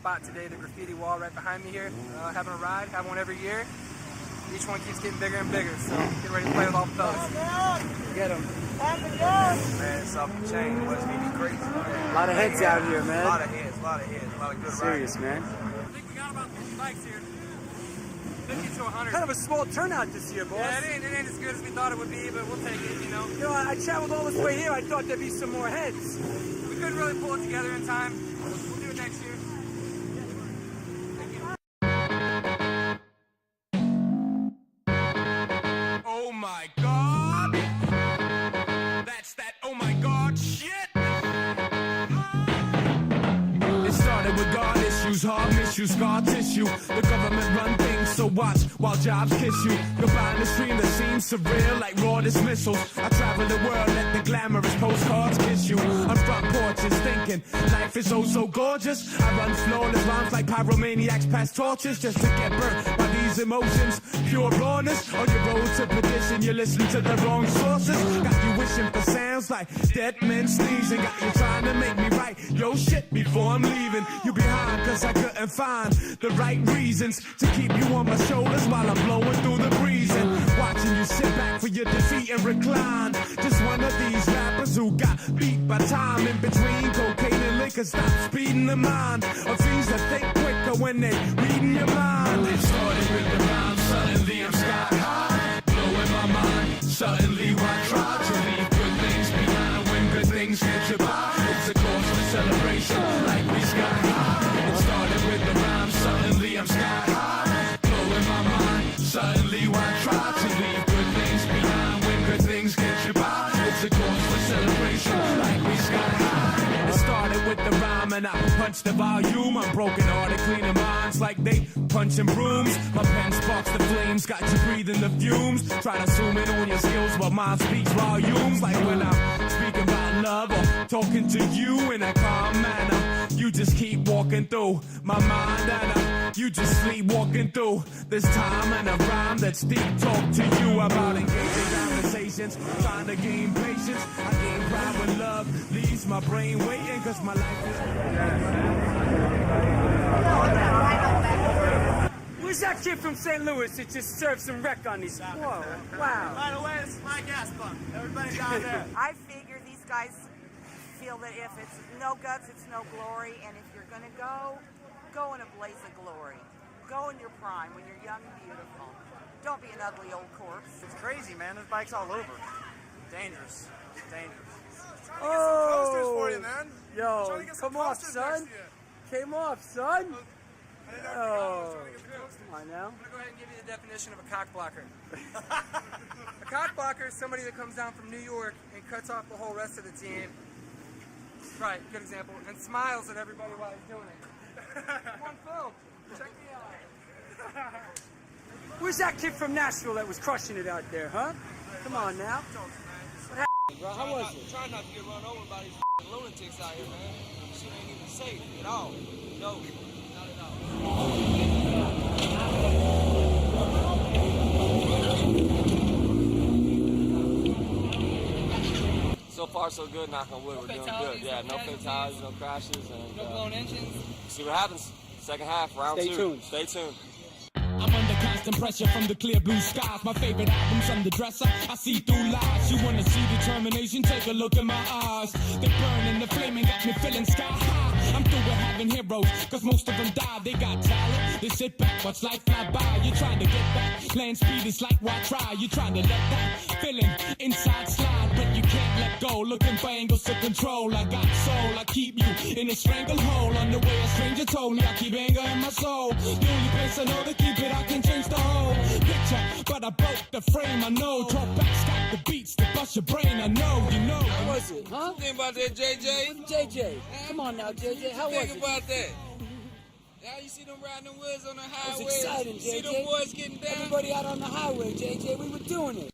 spot today, the graffiti wall right behind me here. Having a ride, have one every year. Each one keeps getting bigger and bigger, so get ready to play with all the fellas. Get them. Man, it's off the chain. West VD crazy, man. A lot of heads out here, man. A lot of heads, a lot of heads, a lot of good Serious, riders. man. I think we got about 50 bikes here. 50 to 100. Kind of a small turnout this year, boss. Yeah, it ain't as good as we thought it would be, but we'll take it, you know. You know, I traveled all this way here. I thought there'd be some more heads. We couldn't really pull it together in time. We'll do it next year. Oh my God! That's that oh my God shit! It started with God issues, hard misuse, scar tissue. The government run things, so watch while jobs kiss you. Goodbye in the stream that seems surreal, like raw dismissals. I travel the world, let the glamorous postcards kiss you. On front porches thinking life is oh so gorgeous. I run flawless rhymes like pyromaniacs past torches just to get burnt by these emotions. Pure rawness, on your road to perdition, you listen to the wrong sources. Got you wishing for sounds like dead men sneezing. Got you trying to make me write your shit before I'm leaving. You behind cause I couldn't find the right reasons to keep you on my shoulders while I'm blowing through the breeze. And watching you sit back for your defeat and recline. Just one of these rappers who got beat by time. In between cocaine and liquor, stop speeding the mind of things that think quicker when they reading your mind. It started with the rhyme, suddenly I'm sky high, blowing my mind. Suddenly why try to leave good things behind when good things get you by? It's a cause for celebration, like we sky high. It started with the rhyme, suddenly I'm sky high, blowing my mind. Suddenly why try to leave good things behind when good things get you by? It's a cause for celebration, like we sky high. It started with the rhyme and I punched the volume. I'm broken hearted, cleaning minds like they punching brooms. My pen sparks the flames, got you breathing the fumes. Try to zoom in on your skills, but mine speaks volumes. Like when I'm speaking about love or talking to you in a calm manner. You just keep walking through my mind and you just sleepwalking through this time and a rhyme that's deep. Talk to you about engaging conversations, trying to gain patience. I gain pride when love leaves my brain waiting cause my life is... Who's that kid from St. Louis that just served some wreck on these? Whoa, wow. By the way, it's my gas pump. Everybody down there. I figure these guys feel that if it's no guts, it's no glory, and if you're gonna go in a blaze of glory. Go in your prime when you're young and beautiful. Don't be an ugly old corpse. It's crazy, man. There's bikes all over. Dangerous. Dangerous. Oh, for you, man. Yo, Trying to get some come off, posters son. next to you. Came off, son. Oh, I'm come on now. gonna go ahead and give you the definition of a cock blocker. A cock blocker is somebody that comes down from New York and cuts off the whole rest of the team. Right, good example. And smiles at everybody while he's doing it. On film. Check me out. Where's that kid from Nashville that was crushing it out there, huh? Come on now. What happened, bro? How was it? Try not to get run over by these lunatics out here, man. Shit ain't even safe at all. No, not at all. So far, so good. Knock on wood. We're doing good. Yeah, no fatalities, no crashes, and No blown engines. see what happens. Second half, round Stay two. tuned. Stay tuned. I'm under constant pressure from the clear blue skies. My favorite album's on the dresser. I see through lies. You wanna see determination? Take a look in my eyes. They burn and the flaming got me feeling sky high. I'm through with having heroes, cause most of them died. They got talent, they sit back, watch life fly by. You're trying to get back, land speed is like why try. You're trying to let that feeling inside slide, but you can't let go. Looking for angles to control. I got soul, I keep you in a stranglehold. On the way a stranger told me I keep anger in my soul. The only place I know to keep it, I can change the whole picture, but I broke the frame. I know, talk back, got the beats to bust your brain. I know, you know. How was it, huh? Think about that, JJ. JJ, come on now, JJ. How was Think it? about that. Now you see them riding the woods on the highway. It was exciting, See JJ. them boys getting down. Everybody out on the highway, JJ. We were doing it.